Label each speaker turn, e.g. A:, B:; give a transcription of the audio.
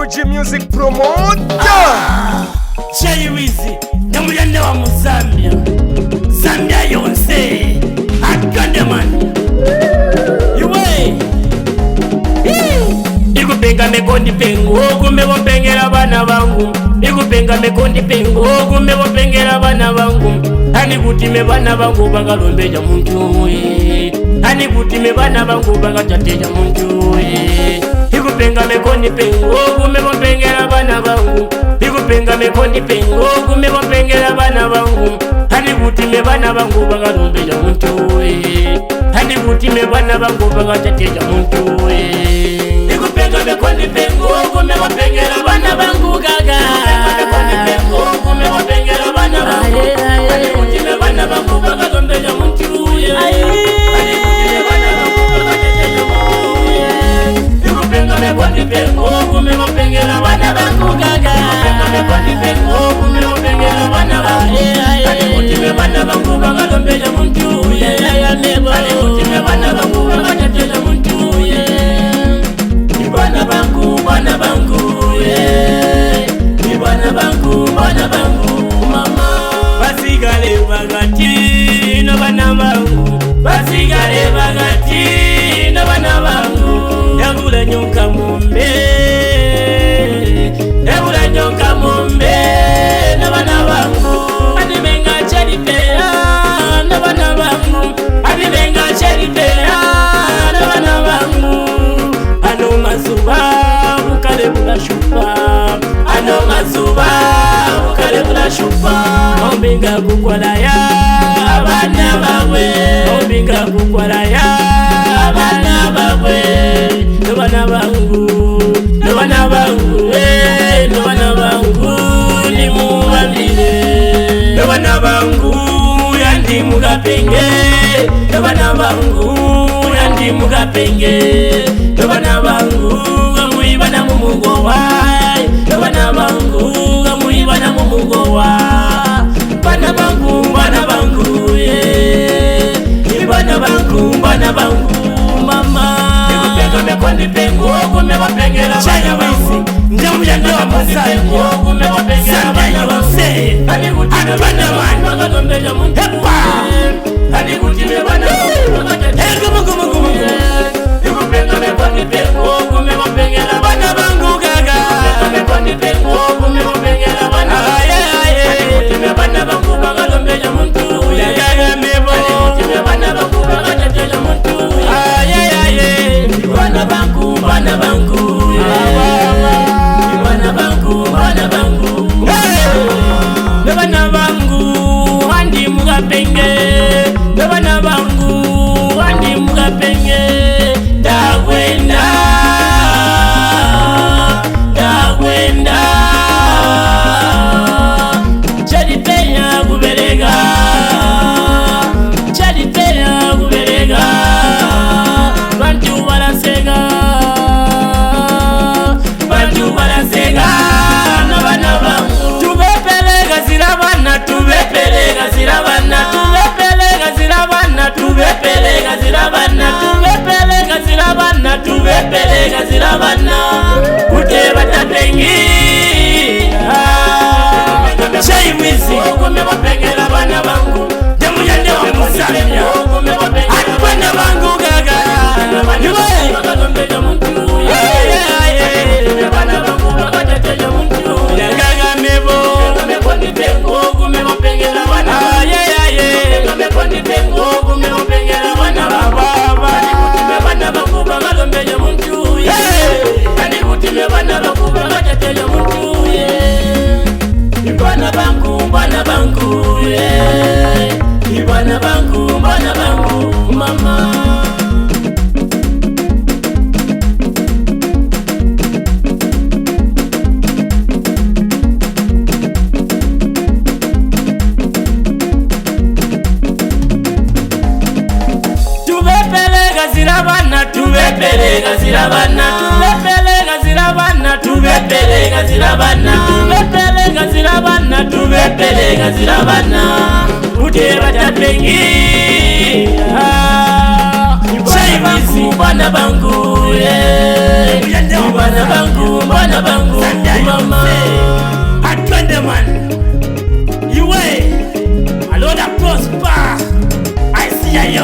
A: OG Music Promoter.
B: Jay Wizi namuyende wa Muzambia, Zambia yonse akandemani iwe ikupenga mekondi pengo kumbe wapengera bana bangu, ikupenga mekondi pengo kumbe wapengera bana bangu, ani kutime bana bangu bakalombeja muntu we, ani kutime bana bangu bakajateja muntu we, ikupenga mekondi pengo kumbe wapengera bana bangu, ikupenga mekondi pengo kumbe wapengera bana bangu, ani kutime bana bangu bakalombeja muntu we, ani kutime bana bangu bakajateja muntu we, ikupenga mekondi pengo kumbe wapengera bana bangu gaga, mekondi pengo kumbe wapengera bana bangu, ani kutime bana bangu bakalombeja muntu we, ani kutime bana bangu bakajateja muntu we, ikupenga mekondi pengo kumbe wapengera bana bangu gaga, mekondi pengo kumbe wapengera bana bangu, ani kutime bana bangu bakalombeja muntu we, ani kutime bana bangu bakajateja muntu we, bana bangu, bana bangu, bana bangu, bana bangu, mama. Basigale bagati no bana bangu, basigale bagati no bana bangu. Yagula nyonka mombe, yagula nyonka mombe no bana bangu. Adimenga charipea no bana bangu, adimenga charipea no bana bangu. Ano mazuba ukale bula shupa, ano mazuba ukale bula shupa, ombinga kukwala ya abana bawe, ombinga kukwala ya abana bawe, no bana bangu, no bana bangu, no bana bangu ni muwambile, no bana bangu yandi mugapenge, no bana bangu yandi mugapenge, no bana bangu gamuibana mumugowa, no bana bangu gamuibana mumugowa, bana bangu, bana bangu bana bangu, bana bangu mama. Ikupenga mekondi pengo kume wapengera bana bangu, ndamuyande wa Muzambia kume wapengera bana bangu, ani kutime bana bangu bakatombeja muntu, ani kutime bana bangu bakajateja muntu, ikupenga mekondi pengo kume wapengera bana bangu gaga, mekondi pengo kume wapengera bana bangu, ani kutime bana bangu bakatombeja muntu gaga mebo, ani kutime bana bangu bakajateja muntu, bana bangu, bana bangu, bana bangu, bana bangu, bana bangu andi mugapenge, bana bangu andi mugapenge, dawenda, dawenda, chadipenya kuberega, chadipenya kuberega, bantu balasega, bantu balasega, no bana bangu, tubepelega zirabana, tubepelega zirabana, tubepelega zirabana, tubepelega zirabana, tubepelega zirabana, tubepelega zirabana, kuteba tapengi, Jay Wizi kume wapengera bana bangu, ndamuyande wa Muzambia kume wapengera bana bangu gaga, iwe bakatombeja muntu, bana bangu bakajateja muntu gaga mebo, mekondi pengo kume wapengera bana bangu, mekondi pengo kume wapengera bana bangu, ani kutime bana bangu bakatombeja muntu, ani kutime bana bangu bakajateja muntu, bana bangu, bana bangu, bana bangu, bana bangu mama. Tubepelega zirabana, tubepelega zirabana, tubepelega zirabana, tubepelega zirabana, tubepelega zirabana, tubepelega zirabana, uteba tapengi, Jay Wizi bana bangu, bana bangu, bana bangu, siyayo